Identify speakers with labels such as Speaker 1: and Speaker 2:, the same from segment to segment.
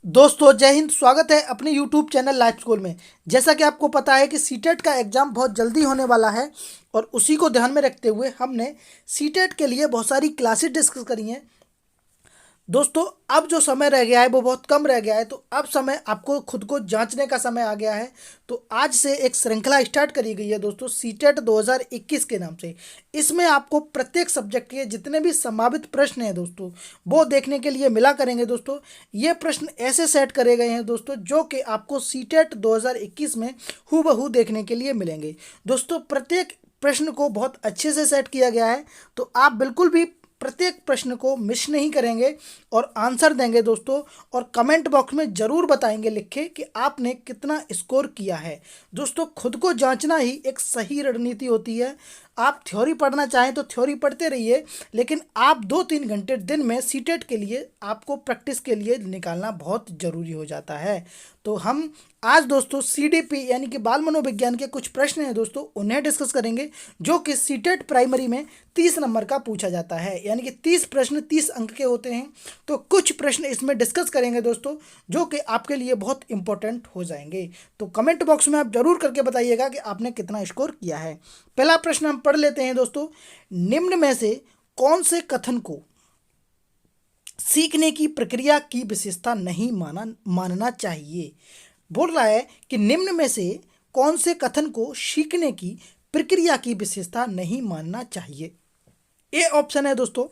Speaker 1: दोस्तों जय हिंद। स्वागत है अपने YouTube चैनल लाइफ स्कूल में। जैसा कि आपको पता है कि सीटेट का एग्ज़ाम बहुत जल्दी होने वाला है और उसी को ध्यान में रखते हुए हमने सीटेट के लिए बहुत सारी क्लासेस डिस्कस करी हैं। दोस्तों अब जो समय रह गया है वो बहुत कम रह गया है, तो अब समय आपको खुद को जांचने का समय आ गया है। तो आज से एक श्रृंखला स्टार्ट करी गई है दोस्तों, सीटेट 2021 के नाम से। इसमें आपको प्रत्येक सब्जेक्ट के जितने भी संभावित प्रश्न हैं दोस्तों, वो देखने के लिए मिला करेंगे दोस्तों। ये प्रश्न ऐसे सेट करे गए हैं दोस्तों जो कि आपको सीटेट 2021 में हूबहू देखने के लिए मिलेंगे। दोस्तों प्रत्येक प्रश्न को बहुत अच्छे से सेट किया गया है, तो आप बिल्कुल भी प्रत्येक प्रश्न को मिस नहीं करेंगे और आंसर देंगे दोस्तों। और कमेंट बॉक्स में ज़रूर बताएंगे लिख के कि आपने कितना स्कोर किया है। दोस्तों खुद को जांचना ही एक सही रणनीति होती है। आप थ्योरी पढ़ना चाहें तो थ्योरी पढ़ते रहिए, लेकिन आप 2-3 घंटे दिन में सीटेट के लिए आपको प्रैक्टिस के लिए निकालना बहुत ज़रूरी हो जाता है। तो हम आज दोस्तों सीडीपी यानी कि बाल मनोविज्ञान के कुछ प्रश्न हैं दोस्तों, उन्हें डिस्कस करेंगे जो कि सीटेट प्राइमरी में 30 नंबर का पूछा जाता है। यानी कि 30 प्रश्न 30 अंक के होते हैं। तो कुछ प्रश्न इसमें डिस्कस करेंगे दोस्तों जो कि आपके लिए बहुत इंपॉर्टेंट हो जाएंगे। तो कमेंट बॉक्स में आप जरूर करके बताइएगा कि आपने कितना स्कोर किया है। पहला प्रश्न हम पढ़ लेते हैं दोस्तों। निम्न में से कौन से कथन को सीखने की प्रक्रिया की विशेषता नहीं मानना चाहिए? बोल रहा है कि निम्न में से कौन से कथन को सीखने की प्रक्रिया की विशेषता नहीं मानना चाहिए? ए ऑप्शन है दोस्तों,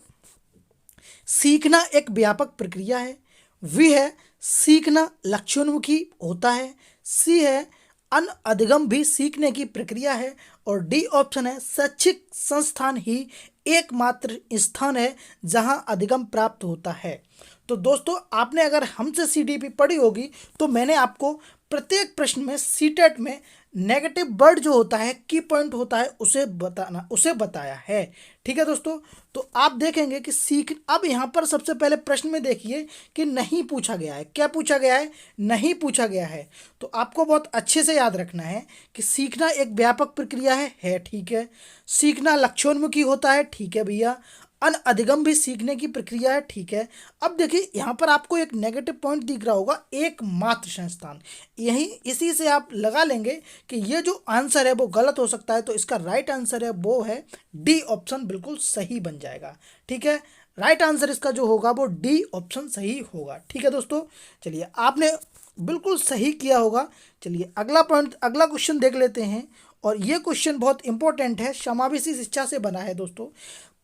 Speaker 1: सीखना एक व्यापक प्रक्रिया है। वी है, सीखना लक्ष्योन्मुखी होता है। सी है, अनअधिगम भी सीखने की प्रक्रिया है। और डी ऑप्शन है, शैक्षिक संस्थान ही एकमात्र स्थान है जहां अधिगम प्राप्त होता है। तो दोस्तों आपने अगर हमसे सीडीपी पढ़ी होगी तो मैंने आपको प्रत्येक प्रश्न में सीटेट में नेगेटिव वर्ड जो होता है, की पॉइंट होता है, उसे बताया है। ठीक है दोस्तों, तो आप देखेंगे कि अब यहाँ पर सबसे पहले प्रश्न में देखिए कि नहीं पूछा गया है। क्या पूछा गया है? नहीं पूछा गया है। तो आपको बहुत अच्छे से याद रखना है कि सीखना एक व्यापक प्रक्रिया है, ठीक है। सीखना लक्ष्योन्मुखी होता है, ठीक है भैया। अनअधिगम भी सीखने की प्रक्रिया है, ठीक है। अब देखिए यहाँ पर आपको एक नेगेटिव पॉइंट दिख रहा होगा, एकमात्र संस्थान। यही इसी से आप लगा लेंगे कि ये जो आंसर है वो गलत हो सकता है। तो इसका राइट आंसर है वो है डी ऑप्शन, बिल्कुल सही बन जाएगा। ठीक है, राइट आंसर इसका जो होगा वो डी ऑप्शन सही होगा। ठीक है दोस्तों, चलिए आपने बिल्कुल सही किया होगा। चलिए अगला पॉइंट, अगला क्वेश्चन देख लेते हैं। और ये क्वेश्चन बहुत इंपॉर्टेंट है, समावेशी शिक्षा से बना है दोस्तों।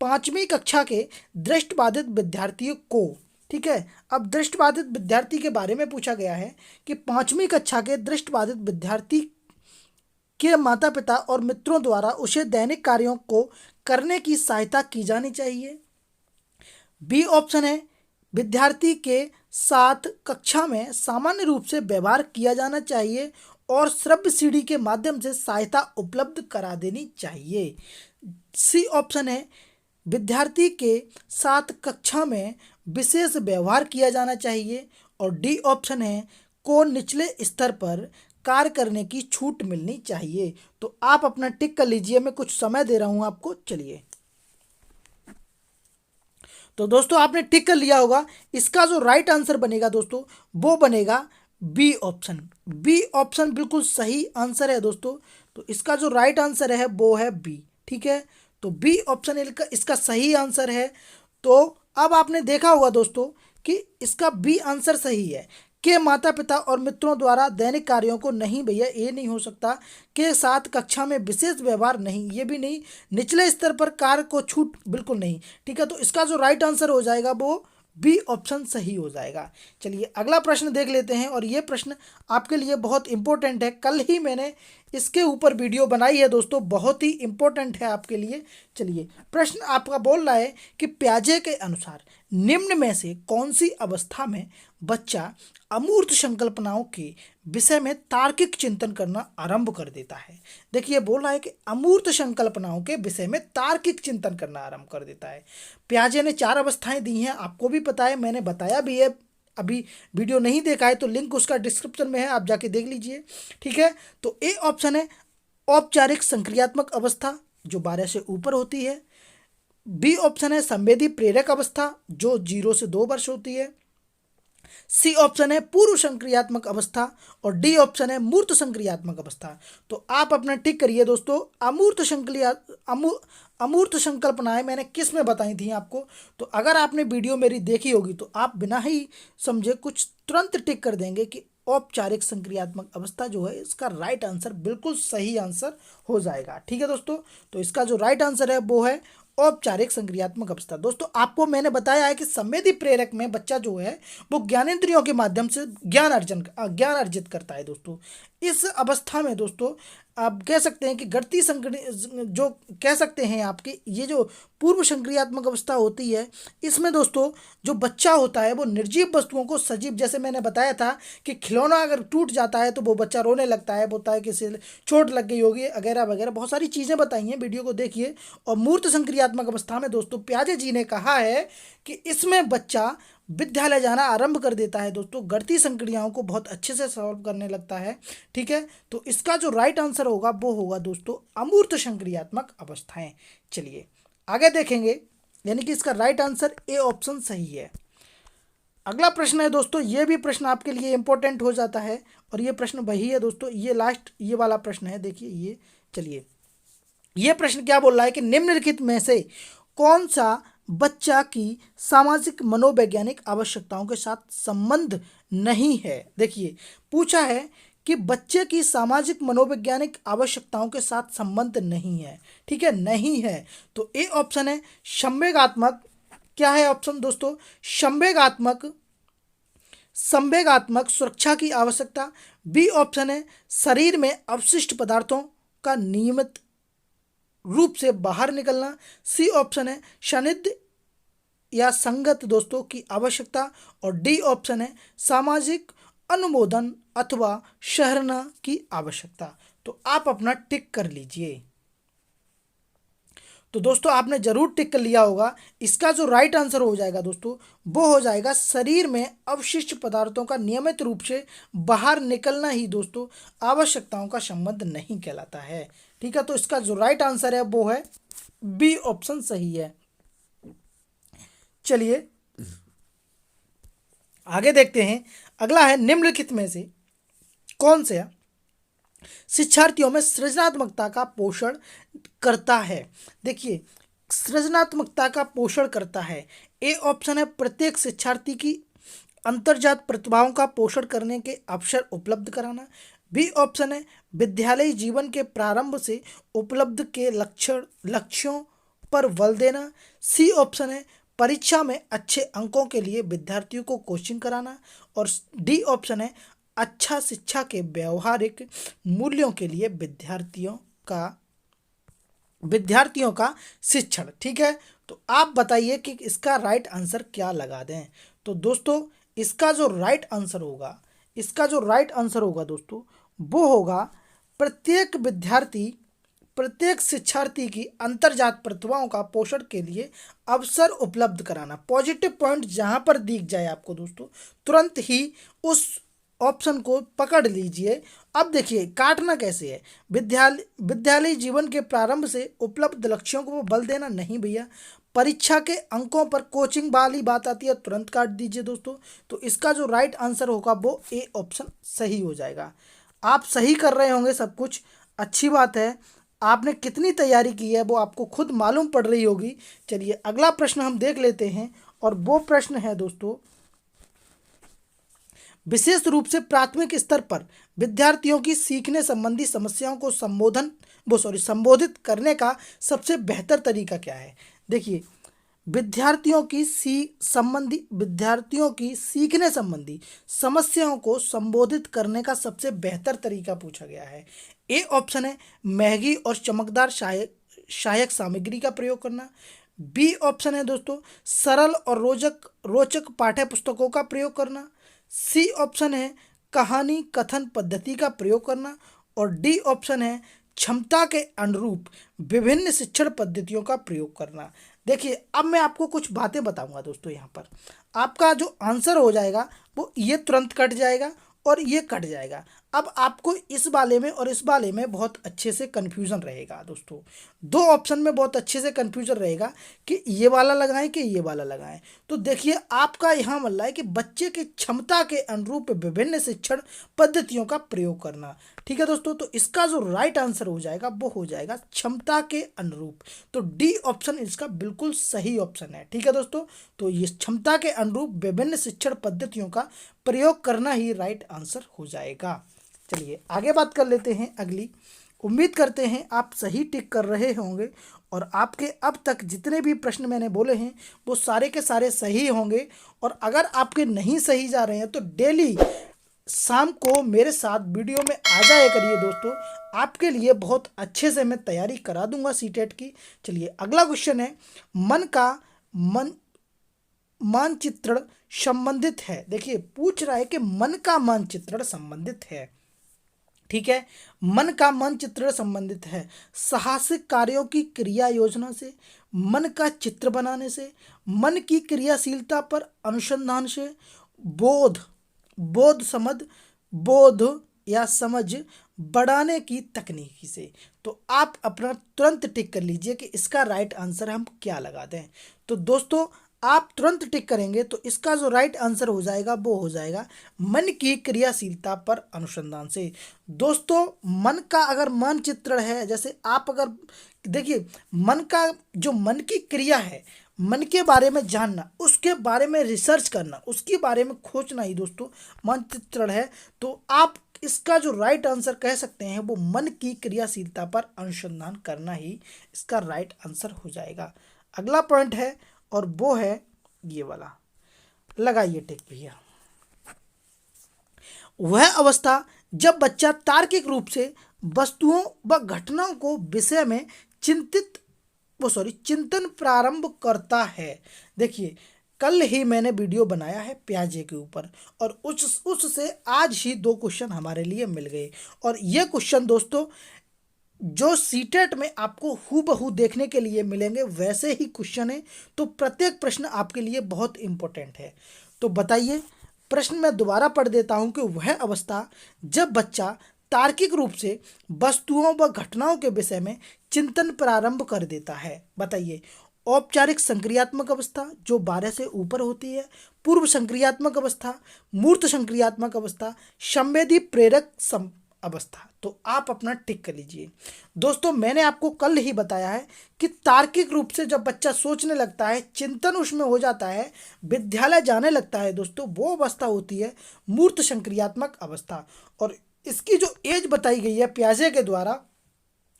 Speaker 1: 5वीं कक्षा के दृष्टिबाधित विद्यार्थियों को, ठीक है, अब दृष्टिबाधित विद्यार्थी के बारे में पूछा गया है कि 5वीं कक्षा के दृष्टिबाधित विद्यार्थी के माता पिता और मित्रों द्वारा उसे दैनिक कार्यों को करने की सहायता की जानी चाहिए। बी ऑप्शन है, विद्यार्थी के साथ कक्षा में सामान्य रूप से व्यवहार किया जाना चाहिए और श्रव्य सीढ़ी के माध्यम से सहायता उपलब्ध करा देनी चाहिए। सी ऑप्शन है, विद्यार्थी के साथ कक्षा में विशेष व्यवहार किया जाना चाहिए। और डी ऑप्शन है, को निचले स्तर पर कार्य करने की छूट मिलनी चाहिए। तो आप अपना टिक कर लीजिए, मैं कुछ समय दे रहा हूं आपको। चलिए, तो दोस्तों आपने टिक कर लिया होगा। इसका जो राइट आंसर बनेगा दोस्तों वो बनेगा बी ऑप्शन। बी ऑप्शन बिल्कुल सही आंसर है दोस्तों। तो इसका जो राइट आंसर है वो है बी। ठीक है, तो बी ऑप्शन इसका सही आंसर है। तो अब आपने देखा होगा दोस्तों कि इसका बी आंसर सही है। के माता पिता और मित्रों द्वारा दैनिक कार्यों को, नहीं भैया ये नहीं हो सकता। के साथ कक्षा में विशेष व्यवहार, नहीं ये भी नहीं। निचले स्तर पर कार्य को छूट, बिल्कुल नहीं। ठीक है, तो इसका जो राइट आंसर हो जाएगा वो बी ऑप्शन सही हो जाएगा। चलिए अगला प्रश्न देख लेते हैं। और ये प्रश्न आपके लिए बहुत इंपॉर्टेंट है, कल ही मैंने इसके ऊपर वीडियो बनाई है दोस्तों, बहुत ही इंपॉर्टेंट है आपके लिए। चलिए प्रश्न आपका बोल रहा है कि प्याजे के अनुसार निम्न में से कौन सी अवस्था में बच्चा अमूर्त संकल्पनाओं के विषय में तार्किक चिंतन करना आरंभ कर देता है? देखिए बोल रहा है कि अमूर्त संकल्पनाओं के विषय में तार्किक चिंतन करना आरंभ कर देता है। प्याजे ने 4 अवस्थाएं दी हैं, आपको भी पता है, मैंने बताया भी है। अभी वीडियो नहीं देखा है तो लिंक उसका डिस्क्रिप्शन में है, आप जाके देख लीजिए। ठीक है, तो ए ऑप्शन है औपचारिक संक्रियात्मक अवस्था जो 12 से ऊपर होती है। बी ऑप्शन है संवेदी प्रेरक अवस्था जो 0 से 2 वर्ष होती है। सी ऑप्शन है पूर्व संक्रियात्मक अवस्था और डी ऑप्शन है मूर्त संक्रियात्मक अवस्था। तो आप अपना टिक करिए दोस्तों। अमूर्त संकल्पनाएं मैंने किस में बताई थी आपको, तो अगर आपने वीडियो मेरी देखी होगी तो आप बिना ही समझे कुछ तुरंत टिक कर देंगे कि औपचारिक संक्रियात्मक अवस्था जो है इसका राइट आंसर बिल्कुल सही आंसर हो जाएगा। ठीक है दोस्तों, तो इसका जो राइट आंसर है वो है औपचारिक संक्रियात्मक अवस्था। दोस्तों आपको मैंने बताया है कि संवेदी प्रेरक में बच्चा जो है वो ज्ञानेंद्रियों के माध्यम से ज्ञान अर्जित करता है। दोस्तों इस अवस्था में दोस्तों आप कह सकते हैं कि गणती जो कह सकते हैं आपके ये जो पूर्व संक्रियात्मक अवस्था होती है, इसमें दोस्तों जो बच्चा होता है वो निर्जीव वस्तुओं को सजीव, जैसे मैंने बताया था कि खिलौना अगर टूट जाता है तो वो बच्चा रोने लगता है, बोलता है किसी चोट लग गई होगी वगैरह वगैरह, बहुत सारी चीज़ें बताई हैं, वीडियो को देखिए। और मूर्त संक्रियात्मक अवस्था में दोस्तों प्याजे जी ने कहा है कि इसमें बच्चा विद्यालय जाना आरंभ कर देता है, दोस्तों गणितीय संक्रियाओं को बहुत अच्छे से सॉल्व करने लगता है। ठीक है, तो इसका जो राइट आंसर होगा वो होगा दोस्तों अमूर्त संक्रियात्मक अवस्थाएं। चलिए आगे देखेंगे, यानी कि इसका राइट आंसर ए ऑप्शन सही है। अगला प्रश्न है दोस्तों, ये भी प्रश्न आपके लिए इंपॉर्टेंट हो जाता है और ये प्रश्न वही है दोस्तों, ये लास्ट ये वाला प्रश्न है, देखिए ये। चलिए ये प्रश्न क्या बोल रहा है कि निम्नलिखित में से कौन सा बच्चा की सामाजिक मनोवैज्ञानिक आवश्यकताओं के साथ संबंध नहीं है। देखिए पूछा है कि बच्चे की सामाजिक मनोवैज्ञानिक आवश्यकताओं के साथ संबंध नहीं है। ठीक है, नहीं है, तो ए ऑप्शन है संवेगात्मक, क्या है ऑप्शन दोस्तों, संवेगात्मक सुरक्षा की आवश्यकता। बी ऑप्शन है शरीर में अवशिष्ट पदार्थों का नियमित रूप से बाहर निकलना। सी ऑप्शन है सानिध्य या संगत दोस्तों की आवश्यकता। और डी ऑप्शन है सामाजिक अनुमोदन अथवा सराहना की आवश्यकता। तो आप अपना टिक कर लीजिए। तो दोस्तों आपने जरूर टिक कर लिया होगा। इसका जो राइट आंसर हो जाएगा दोस्तों वो हो जाएगा शरीर में अवशिष्ट पदार्थों का नियमित रूप से बाहर निकलना ही दोस्तों आवश्यकताओं का संबंध नहीं कहलाता है। ठीक है, तो इसका जो राइट आंसर है वो है बी ऑप्शन सही है। चलिए आगे देखते हैं, अगला है निम्नलिखित में से कौन से शिक्षार्थियों में सृजनात्मकता का पोषण करता है। देखिए सृजनात्मकता का पोषण करता है, ए ऑप्शन है प्रत्येक शिक्षार्थी की अंतर्जात प्रतिभाओं का पोषण करने के अवसर उपलब्ध कराना। बी ऑप्शन है विद्यालयी जीवन के प्रारंभ से उपलब्ध के लक्ष्यों पर बल देना। सी ऑप्शन है परीक्षा में अच्छे अंकों के लिए विद्यार्थियों को कोचिंग कराना। और डी ऑप्शन है अच्छा शिक्षा के व्यवहारिक मूल्यों के लिए विद्यार्थियों का शिक्षण। ठीक है, तो आप बताइए कि इसका राइट आंसर क्या लगा दें। तो दोस्तों इसका जो राइट आंसर होगा दोस्तों वो होगा प्रत्येक शिक्षार्थी की अंतर्जात प्रतिभाओं का पोषण के लिए अवसर उपलब्ध कराना। पॉजिटिव पॉइंट जहां पर दिख जाए आपको दोस्तों तुरंत ही उस ऑप्शन को पकड़ लीजिए। अब देखिए काटना कैसे है, विद्यालय जीवन के प्रारंभ से उपलब्ध लक्ष्यों को बल देना नहीं भैया, परीक्षा के अंकों पर कोचिंग वाली बात आती है तुरंत काट दीजिए दोस्तों। तो इसका जो राइट आंसर होगा वो ए ऑप्शन सही हो जाएगा। आप सही कर रहे होंगे सब कुछ, अच्छी बात है। आपने कितनी तैयारी की है वो आपको खुद मालूम पड़ रही होगी। चलिए अगला प्रश्न हम देख लेते हैं और वो प्रश्न है दोस्तों विशेष रूप से प्राथमिक स्तर पर विद्यार्थियों की सीखने संबंधी समस्याओं को संबोधित करने का सबसे बेहतर तरीका क्या है। देखिए विद्यार्थियों की सीखने संबंधी समस्याओं को संबोधित करने का सबसे बेहतर तरीका पूछा गया है। ए ऑप्शन है महंगी और चमकदार सहायक सामग्री का प्रयोग करना। बी ऑप्शन है दोस्तों सरल और रोचक पाठ्य पुस्तकों का प्रयोग करना। सी ऑप्शन है कहानी कथन पद्धति का प्रयोग करना। और डी ऑप्शन है क्षमता के अनुरूप विभिन्न शिक्षण पद्धतियों का प्रयोग करना। देखिए अब मैं आपको कुछ बातें बताऊंगा दोस्तों, यहाँ पर आपका जो आंसर हो जाएगा वो ये तुरंत कट जाएगा और ये कट जाएगा। अब आपको इस वाले में और इस वाले में बहुत अच्छे से कन्फ्यूज़न रहेगा दोस्तों। दो ऑप्शन में बहुत अच्छे से कन्फ्यूज़न रहेगा कि ये वाला लगाएं कि ये वाला लगाएं। तो देखिए आपका यहाँ मतलब है कि बच्चे की क्षमता के अनुरूप विभिन्न शिक्षण पद्धतियों का प्रयोग करना। ठीक है दोस्तों, तो इसका जो राइट आंसर हो जाएगा वो हो जाएगा क्षमता के अनुरूप। तो डी ऑप्शन इसका बिल्कुल सही ऑप्शन है। ठीक है दोस्तों, तो ये क्षमता के अनुरूप विभिन्न शिक्षण पद्धतियों का प्रयोग करना ही राइट आंसर हो जाएगा। चलिए आगे बात कर लेते हैं अगली। उम्मीद करते हैं आप सही टिक कर रहे होंगे और आपके अब तक जितने भी प्रश्न मैंने बोले हैं वो सारे के सारे सही होंगे। और अगर आपके नहीं सही जा रहे हैं तो डेली शाम को मेरे साथ वीडियो में आ जाया करिए दोस्तों, आपके लिए बहुत अच्छे से मैं तैयारी करा दूंगा सीटेट की। चलिए अगला क्वेश्चन है, मन का मानचित्रण संबंधित है। देखिए पूछ रहा है कि मन का मानचित्रण संबंधित है। ठीक है, मन का मानचित्रण संबंधित है साहसिक कार्यों की क्रिया योजना से, मन का चित्र बनाने से, मन की क्रियाशीलता पर अनुसंधान से, बोध या समझ बढ़ाने की तकनीकी से। तो आप अपना तुरंत टिक कर लीजिए कि इसका राइट आंसर हम क्या लगा दें। तो दोस्तों आप तुरंत टिक करेंगे तो इसका जो राइट आंसर हो जाएगा वो हो जाएगा मन की क्रियाशीलता पर अनुसंधान से। दोस्तों मन का अगर मानचित्रण है, जैसे आप अगर देखिए मन का जो मन की क्रिया है, मन के बारे में जानना, उसके बारे में रिसर्च करना, उसके बारे में खोजना ही दोस्तों मानचित्रण है। तो आप इसका जो राइट आंसर कह सकते हैं वो मन की क्रियाशीलता पर अनुसंधान करना ही इसका राइट आंसर हो जाएगा। अगला पॉइंट है और वो है ये वाला, लगाइए टिक भैया। वह अवस्था जब बच्चा तार्किक रूप से वस्तुओं व घटनाओं को विषय में चिंतन प्रारंभ करता है। देखिए कल ही मैंने वीडियो बनाया है प्याजे के ऊपर और उससे आज ही दो क्वेश्चन हमारे लिए मिल गए। और ये क्वेश्चन दोस्तों जो सीटेट में आपको हूबहू देखने के लिए मिलेंगे वैसे ही क्वेश्चन है। तो प्रत्येक प्रश्न आपके लिए बहुत इंपॉर्टेंट है। तो बताइए, प्रश्न मैं दोबारा पढ़ देता हूं कि वह अवस्था जब बच्चा तार्किक रूप से वस्तुओं व घटनाओं के विषय में चिंतन प्रारंभ कर देता है। बताइए, औपचारिक संक्रियात्मक अवस्था जो 12 से ऊपर होती है, पूर्व संक्रियात्मक अवस्था, मूर्त संक्रियात्मक अवस्था, संवेदी प्रेरक अवस्था। तो आप अपना टिक कर लीजिए। दोस्तों मैंने आपको कल ही बताया है कि तार्किक रूप से जब बच्चा सोचने लगता है, चिंतन उसमें हो जाता है, विद्यालय जाने लगता है दोस्तों, वो अवस्था होती है मूर्त संक्रियात्मक अवस्था। और इसकी जो एज बताई गई है प्याजे के द्वारा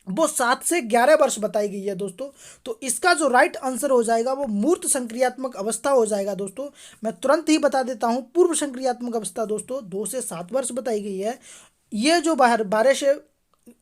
Speaker 1: वो 7 से 11 वर्ष बताई गई है दोस्तों। तो इसका जो राइट आंसर हो जाएगा वो मूर्त संक्रियात्मक अवस्था हो जाएगा दोस्तों। मैं तुरंत ही बता देता हूँ, पूर्व संक्रियात्मक अवस्था दोस्तों 2 से 7 वर्ष बताई गई है। ये जो 12 से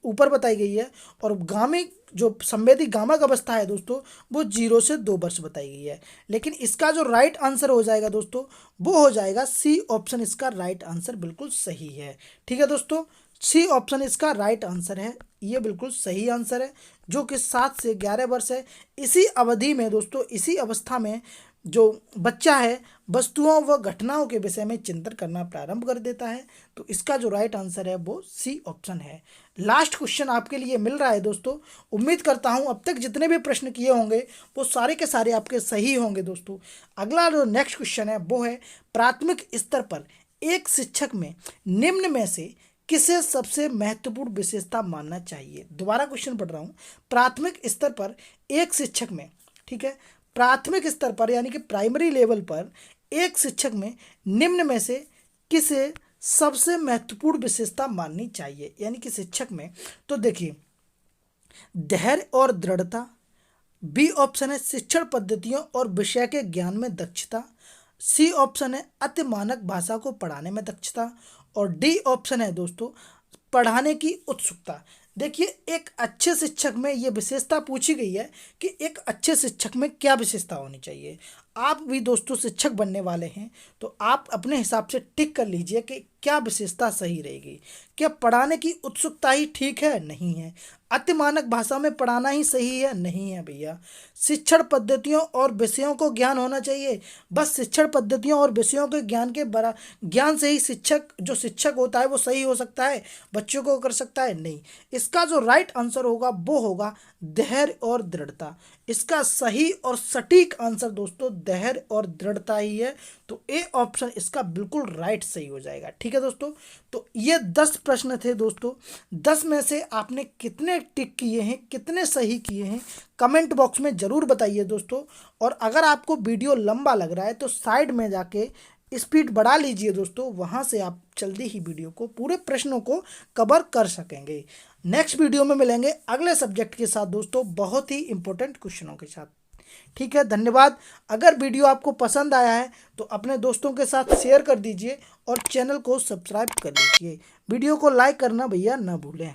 Speaker 1: ऊपर बताई गई है। और गामी जो संवेदी गामक अवस्था है दोस्तों वो 0 से 2 वर्ष बताई गई है। लेकिन इसका जो राइट आंसर हो जाएगा दोस्तों वो हो जाएगा सी ऑप्शन, इसका राइट आंसर बिल्कुल सही है। ठीक है दोस्तों, सी ऑप्शन इसका राइट आंसर है, ये बिल्कुल सही आंसर है, जो कि 7 से 11 वर्ष है। इसी अवधि में दोस्तों, इसी अवस्था में जो बच्चा है वस्तुओं व घटनाओं के विषय में चिंतन करना प्रारंभ कर देता है। तो इसका जो राइट आंसर है वो सी ऑप्शन है। लास्ट क्वेश्चन आपके लिए मिल रहा है दोस्तों। उम्मीद करता हूं अब तक जितने भी प्रश्न किए होंगे वो सारे के सारे आपके सही होंगे दोस्तों। अगला जो नेक्स्ट क्वेश्चन है वो है, प्राथमिक स्तर पर एक शिक्षक में निम्न में से किसे सबसे महत्वपूर्ण विशेषता मानना चाहिए। दोबारा क्वेश्चन पढ़ रहा हूँ, प्राथमिक स्तर पर एक शिक्षक में, ठीक है, प्राथमिक स्तर पर यानी कि प्राइमरी लेवल पर एक शिक्षक में निम्न में से किसे सबसे महत्वपूर्ण विशेषता माननी चाहिए, यानी कि शिक्षक में। तो देखिए, धैर्य और दृढ़ता, बी ऑप्शन है शिक्षण पद्धतियों और विषय के ज्ञान में दक्षता, सी ऑप्शन है अति मानक भाषा को पढ़ाने में दक्षता, और डी ऑप्शन है दोस्तों पढ़ाने की उत्सुकता। देखिए एक अच्छे शिक्षक में ये विशेषता पूछी गई है कि एक अच्छे शिक्षक में क्या विशेषता होनी चाहिए। आप भी दोस्तों शिक्षक बनने वाले हैं तो आप अपने हिसाब से टिक कर लीजिए कि क्या विशेषता सही रहेगी? क्या पढ़ाने की उत्सुकता ही ठीक है? नहीं है। अति मानक भाषा में पढ़ाना ही सही है? नहीं है भैया। शिक्षण पद्धतियों और विषयों को ज्ञान होना चाहिए। बस शिक्षण पद्धतियों और विषयों के ज्ञान से ही जो शिक्षक होता है वो सही हो सकता है, बच्चों को कर सकता है? नहीं। इसका जो राइट आंसर होगा वो होगा धैर्य और दृढ़ता। इसका सही और सटीक आंसर दोस्तों धैर्य और दृढ़ता ही है। तो ए ऑप्शन इसका बिल्कुल राइट सही हो जाएगा। ठीक है दोस्तों, तो ये 10 प्रश्न थे दोस्तों। 10 में से आपने कितने टिक किए हैं, कितने सही किए हैं, कमेंट बॉक्स में ज़रूर बताइए दोस्तों। और अगर आपको वीडियो लंबा लग रहा है तो साइड में जाके स्पीड बढ़ा लीजिए दोस्तों, वहाँ से आप जल्दी ही वीडियो को पूरे प्रश्नों को कवर कर सकेंगे। नेक्स्ट वीडियो में मिलेंगे अगले सब्जेक्ट के साथ दोस्तों, बहुत ही इंपॉर्टेंट क्वेश्चनों के साथ। ठीक है, धन्यवाद। अगर वीडियो आपको पसंद आया है तो अपने दोस्तों के साथ शेयर कर दीजिए और चैनल को सब्सक्राइब कर लीजिए। वीडियो को लाइक करना भैया ना भूलें।